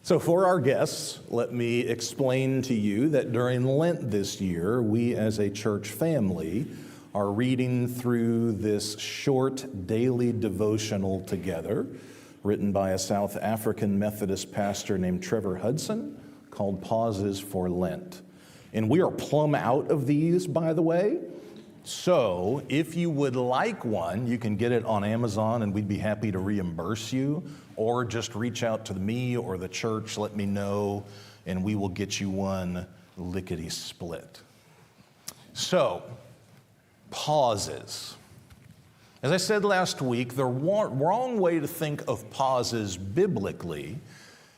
So for our guests, let me explain to you that during Lent this year, we as a church family are reading through this short daily devotional together, written by a South African Methodist pastor named Trevor Hudson, called Pauses for Lent. And we are plumb out of these, by the way. So if you would like one, you can get it on Amazon and we'd be happy to reimburse you, or just reach out to me or the church, let me know, and we will get you one lickety-split. So, pauses. As I said last week, the wrong way to think of pauses biblically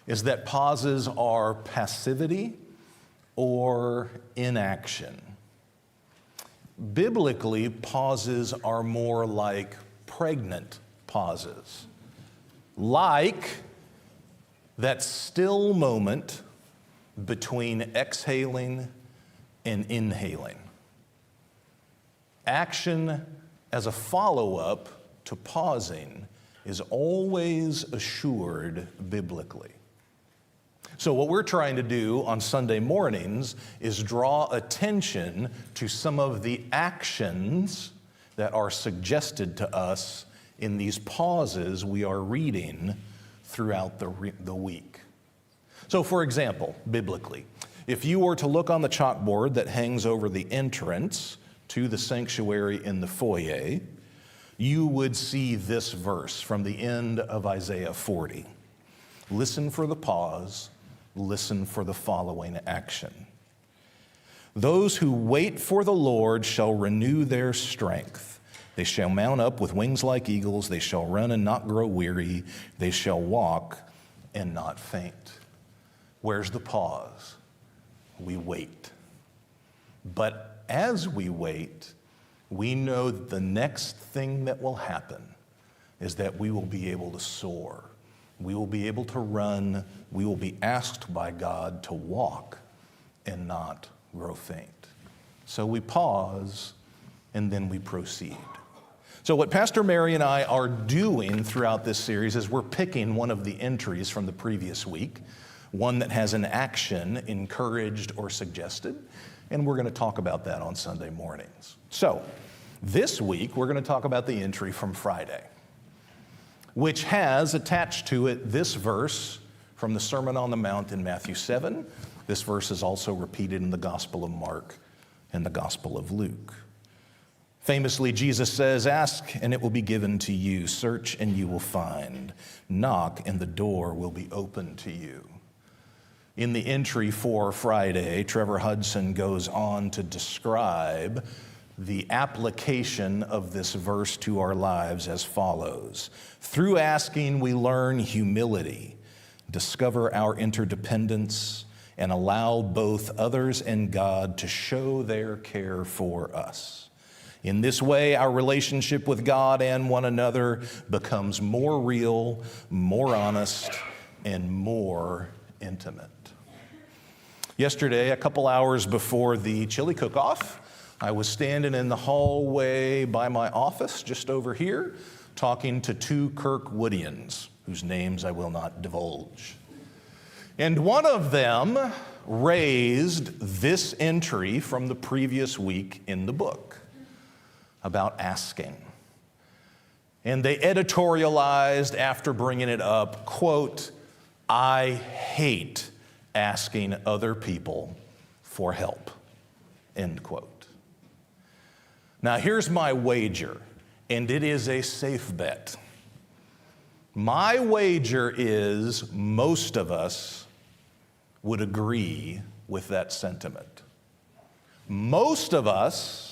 is that pauses are passivity or inaction. Biblically, pauses are more like pregnant pauses, like that still moment between exhaling and inhaling. Action as a follow-up to pausing is always assured biblically. So what we're trying to do on Sunday mornings is draw attention to some of the actions that are suggested to us in these pauses we are reading throughout the week. So for example, biblically, if you were to look on the chalkboard that hangs over the entrance to the sanctuary in the foyer, you would see this verse from the end of Isaiah 40. Listen for the pause. Listen for the following action. Those who wait for the Lord shall renew their strength. They shall mount up with wings like eagles. They shall run and not grow weary. They shall walk and not faint. Where's the pause? We wait. But as we wait, we know that the next thing that will happen is that we will be able to soar. We will be able to run. We will be asked by God to walk and not grow faint. So we pause and then we proceed. So what Pastor Mary and I are doing throughout this series is we're picking one of the entries from the previous week, one that has an action encouraged or suggested, and we're going to talk about that on Sunday mornings. So this week we're going to talk about the entry from Friday, which has attached to it this verse from the Sermon on the Mount in Matthew 7. This verse is also repeated in the Gospel of Mark and the Gospel of Luke. Famously, Jesus says, "Ask and it will be given to you. Search and you will find. Knock and the door will be opened to you." In the entry for Friday, Trevor Hudson goes on to describe the application of this verse to our lives as follows. Through asking, we learn humility, discover our interdependence, and allow both others and God to show their care for us. In this way, our relationship with God and one another becomes more real, more honest, and more intimate. Yesterday, a couple hours before the chili cook-off, I was standing in the hallway by my office, just over here, talking to two KirkWoodians, whose names I will not divulge. And one of them raised this entry from the previous week in the book about asking. And they editorialized after bringing it up, quote, "I hate asking other people for help," end quote. Now here's my wager, and it is a safe bet. My wager is most of us would agree with that sentiment. Most of us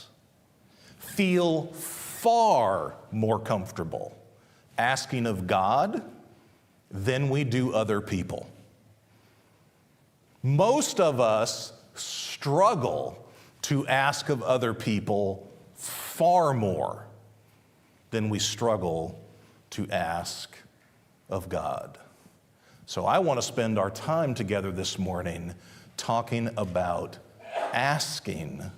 feel far more comfortable asking of God than we do other people. Most of us struggle to ask of other people far more than we struggle to ask of God. So I want to spend our time together this morning talking about asking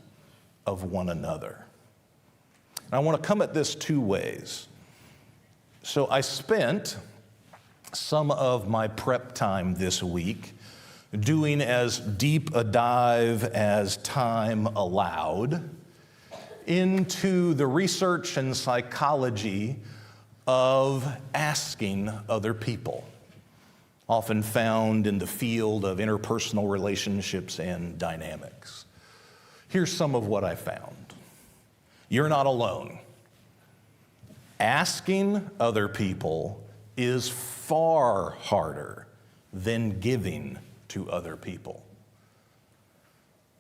of one another. And I want to come at this two ways. So I spent some of my prep time this week doing as deep a dive as time allowed into the research and psychology of asking other people, often found in the field of interpersonal relationships and dynamics. Here's some of what I found. You're not alone. Asking other people is far harder than giving to other people.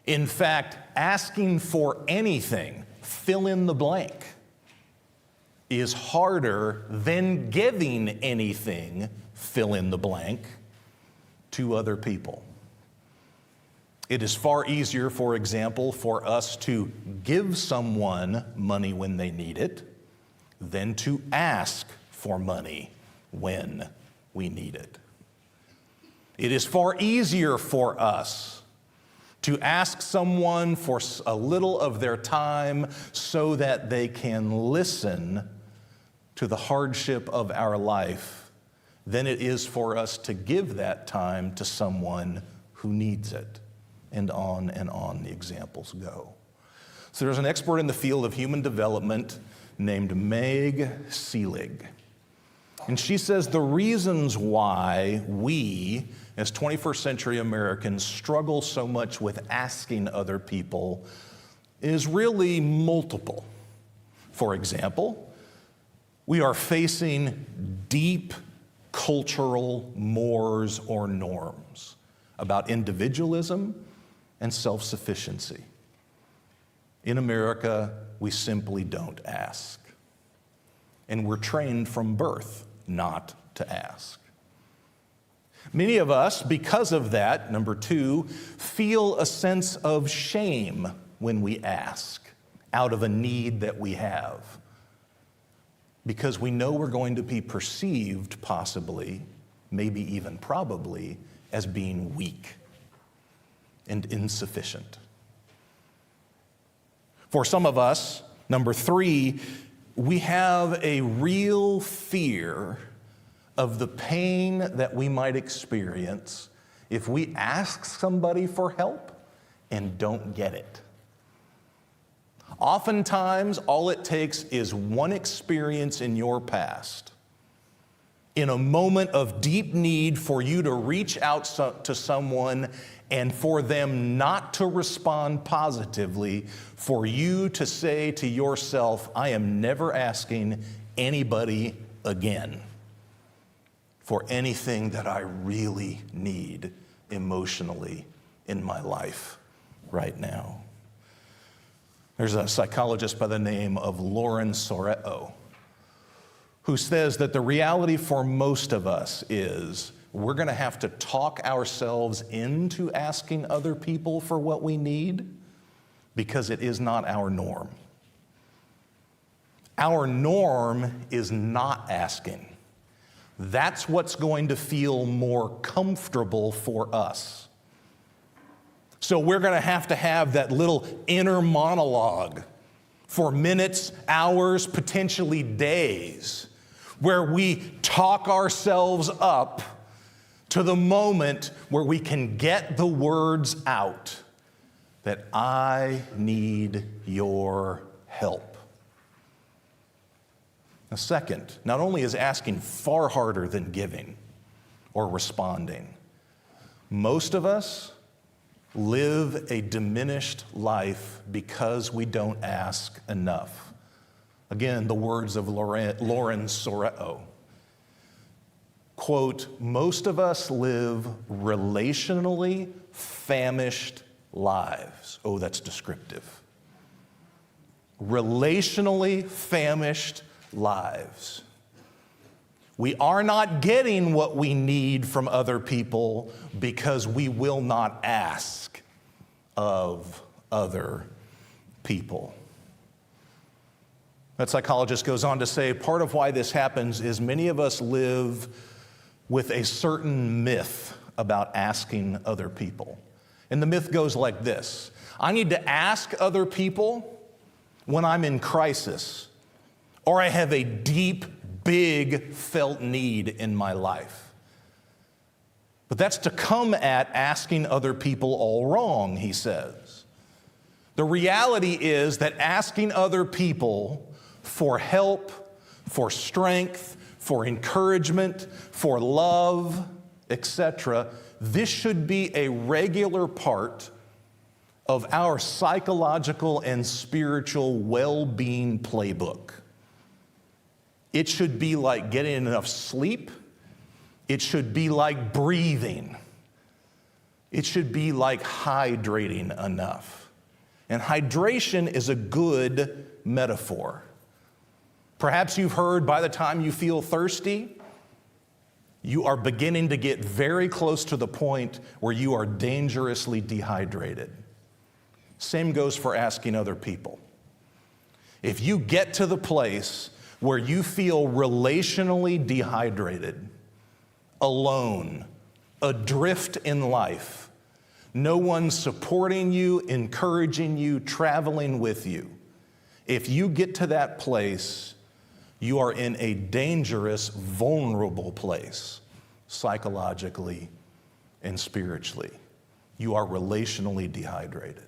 In fact, asking for anything, fill in the blank, is harder than giving anything, fill in the blank, to other people. It is far easier, for example, for us to give someone money when they need it than to ask for money when we need it. It is far easier for us to ask someone for a little of their time so that they can listen to the hardship of our life than it is for us to give that time to someone who needs it. And on the examples go. So there's an expert in the field of human development named Meg Seelig. And she says the reasons why we, as 21st century Americans, struggle so much with asking other people is really multiple. For example, we are facing deep cultural mores or norms about individualism and self-sufficiency. In America, we simply don't ask. And we're trained from birth not to ask. Many of us, because of that, number two, feel a sense of shame when we ask out of a need that we have, because we know we're going to be perceived possibly, maybe even probably, as being weak and insufficient. For some of us, number three, we have a real fear of the pain that we might experience if we ask somebody for help and don't get it. Oftentimes, all it takes is one experience in your past, in a moment of deep need, for you to reach out to someone and for them not to respond positively, for you to say to yourself, I am never asking anybody again for anything that I really need emotionally in my life right now. There's a psychologist by the name of Lauren Sorrell who says that the reality for most of us is we're going to have to talk ourselves into asking other people for what we need because it is not our norm. Our norm is not asking. That's what's going to feel more comfortable for us. So we're going to have that little inner monologue for minutes, hours, potentially days, where we talk ourselves up to the moment where we can get the words out that I need your help. Now, second, not only is asking far harder than giving or responding, most of us live a diminished life because we don't ask enough. Again, the words of Lauren Sorrell. Quote, most of us live relationally famished lives. Oh, that's descriptive. Relationally famished lives. We are not getting what we need from other people because we will not ask of other people. That psychologist goes on to say, part of why this happens is many of us live with a certain myth about asking other people. And the myth goes like this: I need to ask other people when I'm in crisis, or I have a deep, big felt need in my life. But that's to come at asking other people all wrong, he says. The reality is that asking other people for help, for strength, for encouragement, for love, etc., this should be a regular part of our psychological and spiritual well-being playbook. It should be like getting enough sleep. It should be like breathing. It should be like hydrating enough. And hydration is a good metaphor. Perhaps you've heard by the time you feel thirsty, you are beginning to get very close to the point where you are dangerously dehydrated. Same goes for asking other people. If you get to the place where you feel relationally dehydrated, alone, adrift in life, no one supporting you, encouraging you, traveling with you, if you get to that place, you are in a dangerous, vulnerable place, psychologically and spiritually. You are relationally dehydrated.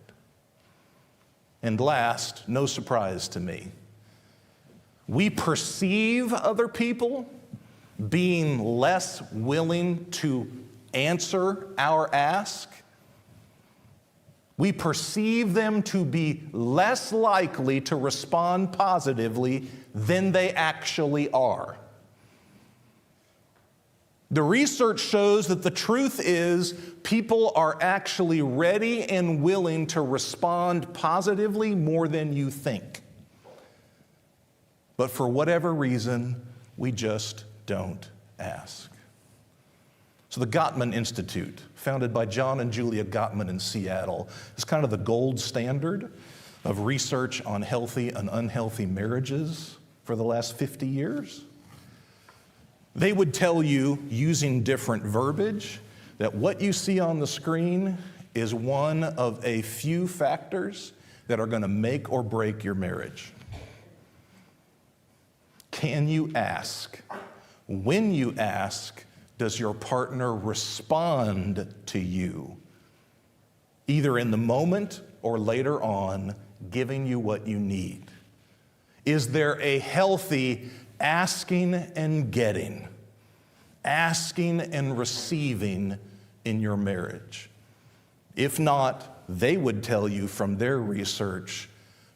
And last, no surprise to me, we perceive other people being less willing to answer our ask. We perceive them to be less likely to respond positively than they actually are. The research shows that the truth is people are actually ready and willing to respond positively more than you think. But for whatever reason, we just don't ask. So the Gottman Institute, founded by John and Julia Gottman in Seattle, is kind of the gold standard of research on healthy and unhealthy marriages for the last 50 years. They would tell you, using different verbiage, that what you see on the screen is one of a few factors that are going to make or break your marriage. Can you ask? When you ask, does your partner respond to you, either in the moment or later on, giving you what you need? Is there a healthy asking and getting, asking and receiving in your marriage? If not, they would tell you from their research,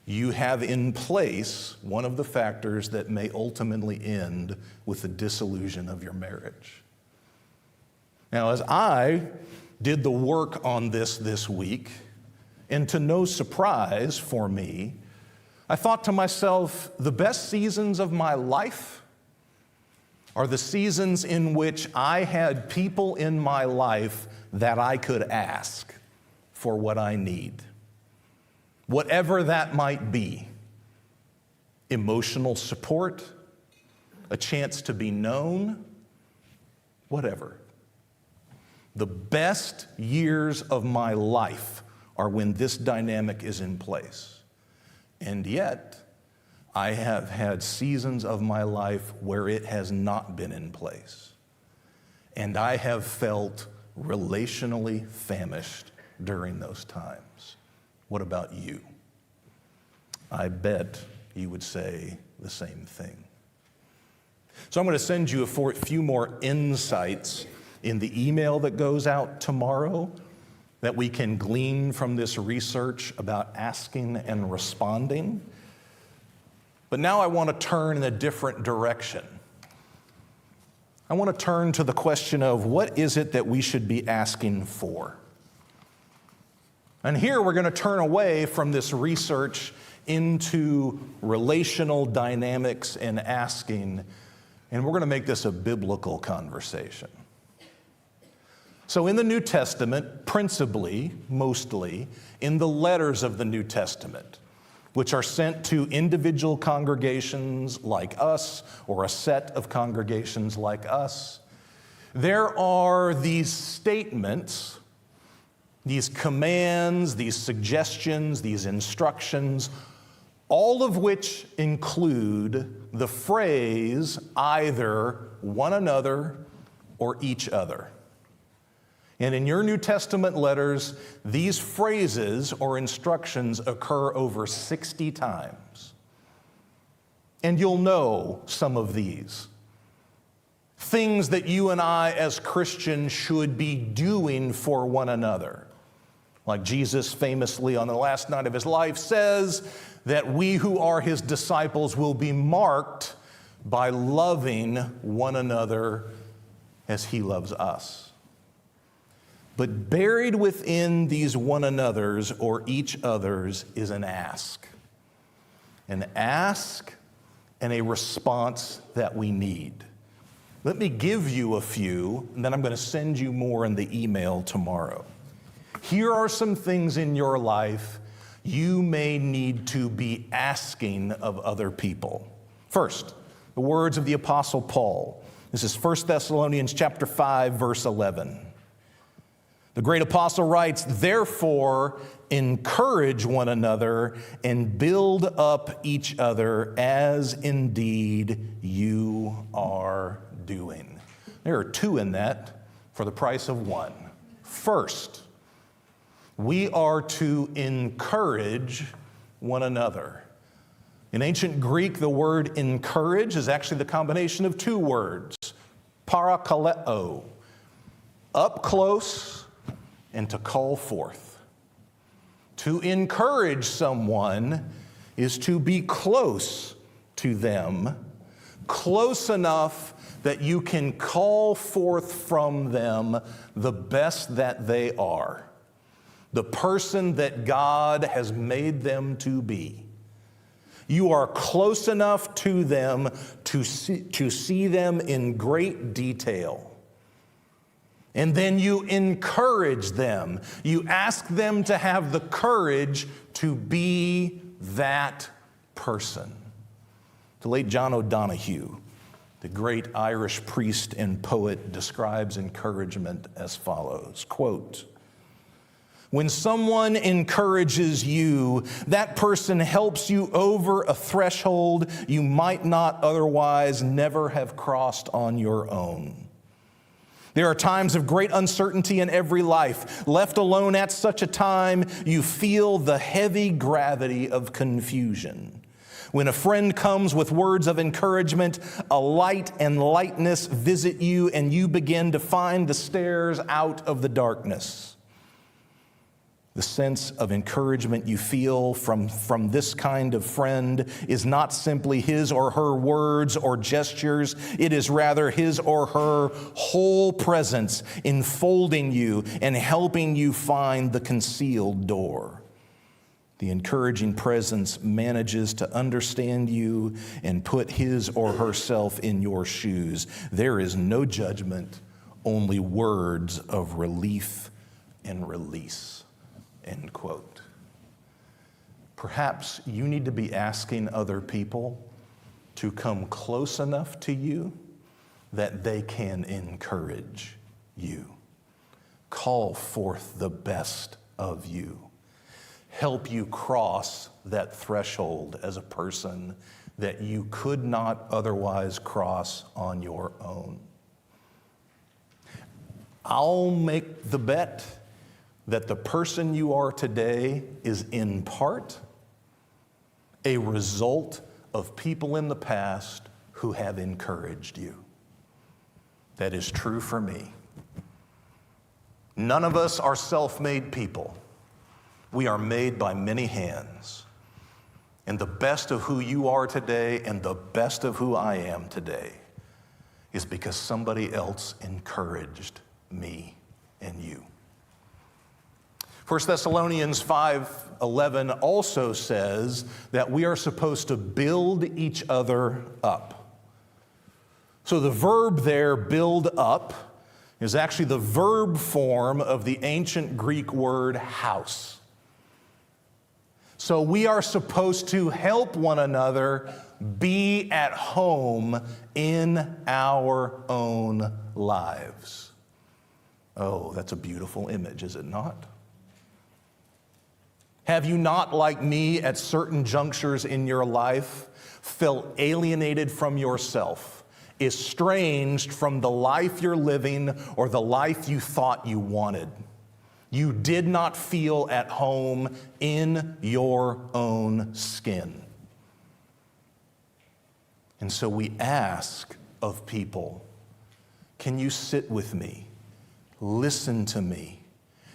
you have in place one of the factors that may ultimately end with the dissolution of your marriage. Now, as I did the work on this week, and to no surprise for me, I thought to myself, the best seasons of my life are the seasons in which I had people in my life that I could ask for what I need. Whatever that might be, emotional support, a chance to be known, whatever. The best years of my life are when this dynamic is in place. And yet, I have had seasons of my life where it has not been in place. And I have felt relationally famished during those times. What about you? I bet you would say the same thing. So I'm going to send you a few more insights in the email that goes out tomorrow that we can glean from this research about asking and responding. But now I want to turn in a different direction. I want to turn to the question of what is it that we should be asking for? And here we're going to turn away from this research into relational dynamics and asking, and we're going to make this a biblical conversation. So in the New Testament, principally, mostly, in the letters of the New Testament, which are sent to individual congregations like us, or a set of congregations like us, there are these statements, these commands, these suggestions, these instructions all of which include the phrase either one another or each other. And in your New Testament letters, these phrases or instructions occur over 60 times. And you'll know some of these. Things that you and I as Christians should be doing for one another. Like Jesus famously on the last night of his life says that we who are his disciples will be marked by loving one another as he loves us. But buried within these one another's or each other's is an ask. An ask and a response that we need. Let me give you a few, and then I'm going to send you more in the email tomorrow. Here are some things in your life you may need to be asking of other people. First, the words of the Apostle Paul. This is 1 Thessalonians chapter 5, verse 11. The great apostle writes, "Therefore, encourage one another and build up each other as indeed you are doing." There are two in that for the price of one. First, we are to encourage one another. In ancient Greek, the word encourage is actually the combination of two words, parakaleo, up close, and to call forth. To encourage someone is to be close to them, close enough that you can call forth from them the best that they are, the person that God has made them to be. You are close enough to them to see them in great detail. And then you encourage them. You ask them to have the courage to be that person. The late John O'Donohue, the great Irish priest and poet, describes encouragement as follows, quote, "When someone encourages you, that person helps you over a threshold you might not otherwise never have crossed on your own. There are times of great uncertainty in every life. Left alone at such a time, you feel the heavy gravity of confusion. When a friend comes with words of encouragement, a light and lightness visit you, and you begin to find the stairs out of the darkness. The sense of encouragement you feel from this kind of friend is not simply his or her words or gestures. It is rather his or her whole presence enfolding you and helping you find the concealed door. The encouraging presence manages to understand you and put his or herself in your shoes. There is no judgment, only words of relief and release." End quote. Perhaps you need to be asking other people to come close enough to you that they can encourage you, call forth the best of you, help you cross that threshold as a person that you could not otherwise cross on your own. I'll make the bet that the person you are today is in part a result of people in the past who have encouraged you. That is true for me. None of us are self-made people. We are made by many hands. And the best of who you are today and the best of who I am today is because somebody else encouraged me and you. 1 Thessalonians 5:11 also says that we are supposed to build each other up. So the verb there, build up, is actually the verb form of the ancient Greek word house. So we are supposed to help one another be at home in our own lives. Oh, that's a beautiful image, is it not? Have you not, like me, at certain junctures in your life, felt alienated from yourself, estranged from the life you're living or the life you thought you wanted? You did not feel at home in your own skin. And so we ask of people, can you sit with me? Listen to me.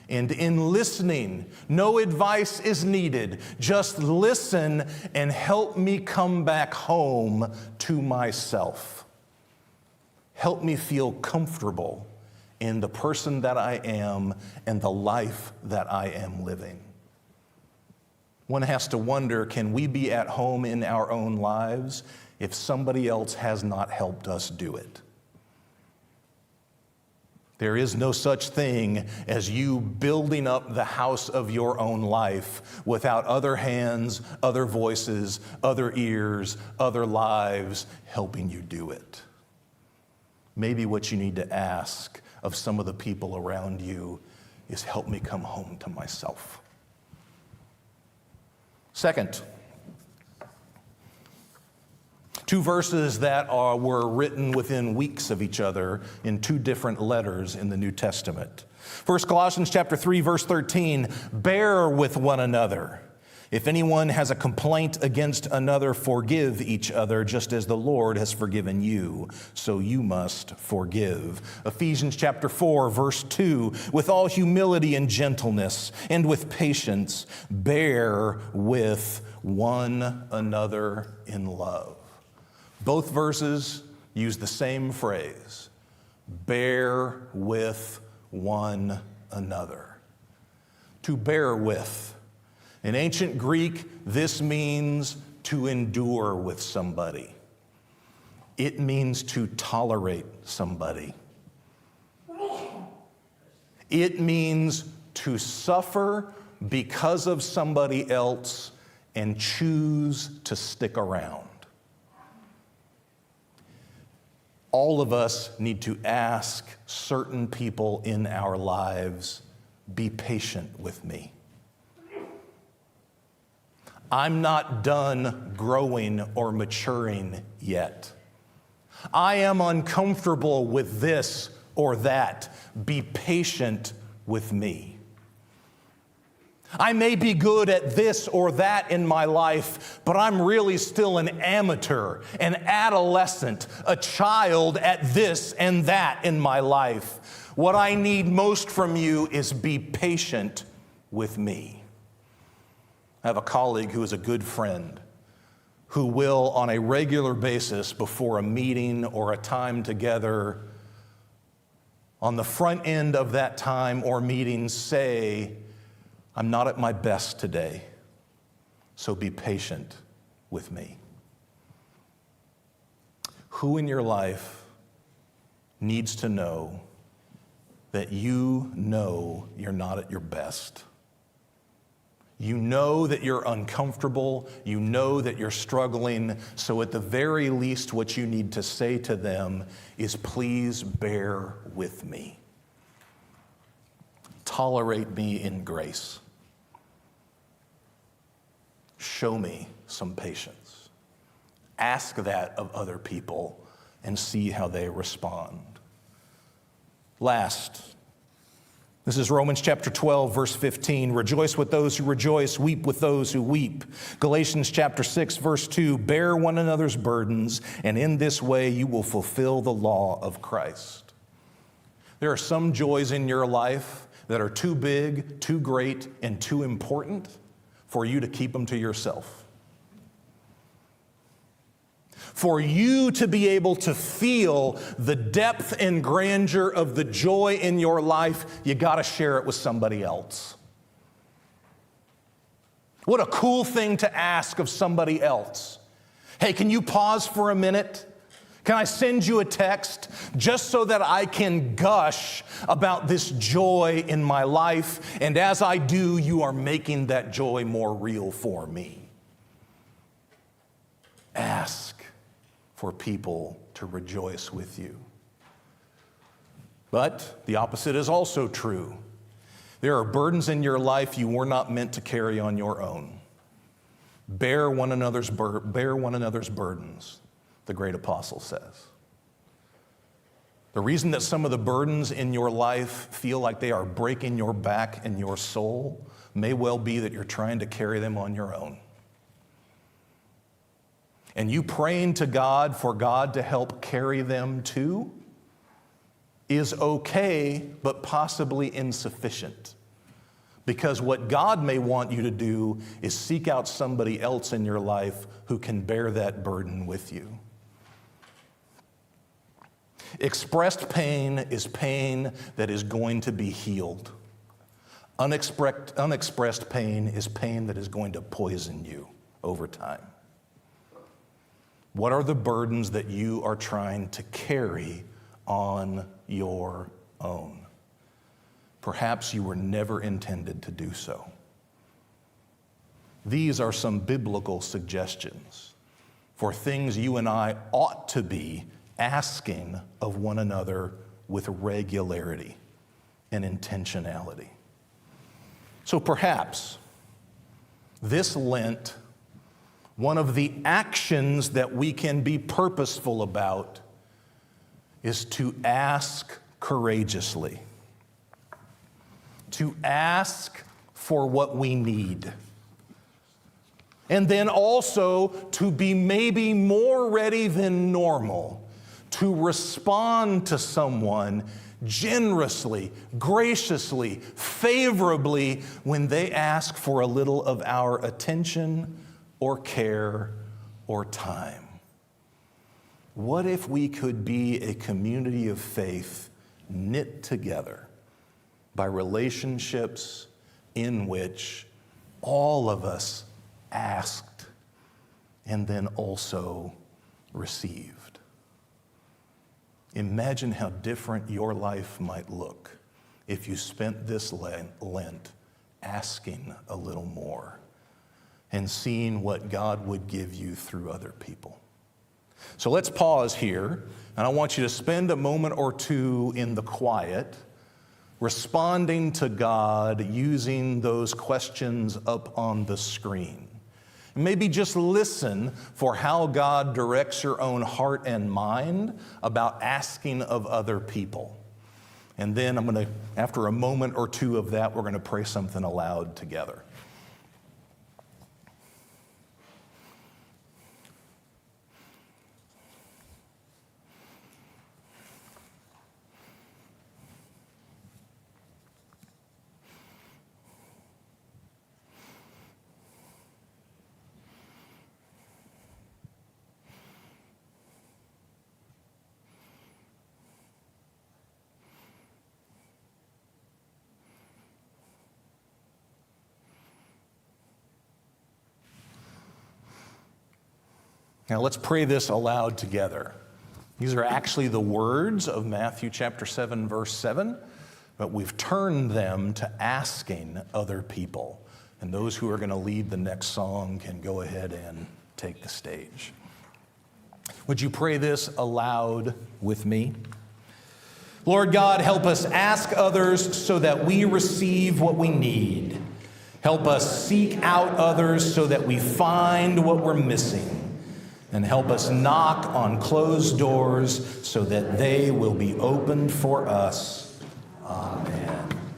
And in listening, no advice is needed. Just listen and help me come back home to myself. Help me feel comfortable in the person that I am and the life that I am living. One has to wonder, can we be at home in our own lives if somebody else has not helped us do it? There is no such thing as you building up the house of your own life without other hands, other voices, other ears, other lives helping you do it. Maybe what you need to ask of some of the people around you is, help me come home to myself. Second, two verses that were written within weeks of each other in two different letters in the New Testament. First Colossians chapter 3, verse 13, bear with one another. If anyone has a complaint against another, forgive each other, just as the Lord has forgiven you, so you must forgive. Ephesians chapter 4, verse 2, with all humility and gentleness, and with patience, bear with one another in love. Both verses use the same phrase, bear with one another. To bear with. In ancient Greek, this means to endure with somebody. It means to tolerate somebody. It means to suffer because of somebody else and choose to stick around. All of us need to ask certain people in our lives, be patient with me. I'm not done growing or maturing yet. I am uncomfortable with this or that. Be patient with me. I may be good at this or that in my life, but I'm really still an amateur, an adolescent, a child at this and that in my life. What I need most from you is be patient with me. I have a colleague who is a good friend who will, on a regular basis, before a meeting or a time together, on the front end of that time or meeting, say, I'm not at my best today, so be patient with me. Who in your life needs to know that you know you're not at your best? You know that you're uncomfortable. You know that you're struggling. So at the very least, what you need to say to them is, please bear with me. Tolerate me in grace. Show me some patience. Ask that of other people and see how they respond. Last, this is Romans chapter 12, verse 15. Rejoice with those who rejoice, weep with those who weep. Galatians chapter 6, verse 2. Bear one another's burdens, and in this way you will fulfill the law of Christ. There are some joys in your life that are too big, too great, and too important for you to keep them to yourself. For you to be able to feel the depth and grandeur of the joy in your life, you got to share it with somebody else. What a cool thing to ask of somebody else. Hey, can you pause for a minute? Can I send you a text just so that I can gush about this joy in my life? And as I do, you are making that joy more real for me. Ask for people to rejoice with you. But the opposite is also true. There are burdens in your life you were not meant to carry on your own. Bear one another's burdens, the great apostle says. The reason that some of the burdens in your life feel like they are breaking your back and your soul may well be that you're trying to carry them on your own. And you praying to God for God to help carry them too is okay, but possibly insufficient. Because what God may want you to do is seek out somebody else in your life who can bear that burden with you. Expressed pain is pain that is going to be healed. Unexpressed pain is pain that is going to poison you over time. What are the burdens that you are trying to carry on your own? Perhaps you were never intended to do so. These are some biblical suggestions for things you and I ought to be asking of one another with regularity and intentionality. So perhaps this Lent, one of the actions that we can be purposeful about is to ask courageously, to ask for what we need, and then also to be maybe more ready than normal to respond to someone generously, graciously, favorably when they ask for a little of our attention or care or time. What if we could be a community of faith knit together by relationships in which all of us asked and then also received? Imagine how different your life might look if you spent this Lent asking a little more and seeing what God would give you through other people. So let's pause here, and I want you to spend a moment or two in the quiet, responding to God using those questions up on the screen. Maybe just listen for how God directs your own heart and mind about asking of other people. And then after a moment or two of that, we're going to pray something aloud together. Now let's pray this aloud together. These are actually the words of Matthew chapter 7, verse 7, but we've turned them to asking other people. And those who are going to lead the next song can go ahead and take the stage. Would you pray this aloud with me? Lord God, help us ask others so that we receive what we need. Help us seek out others so that we find what we're missing. And help us knock on closed doors so that they will be opened for us. Amen.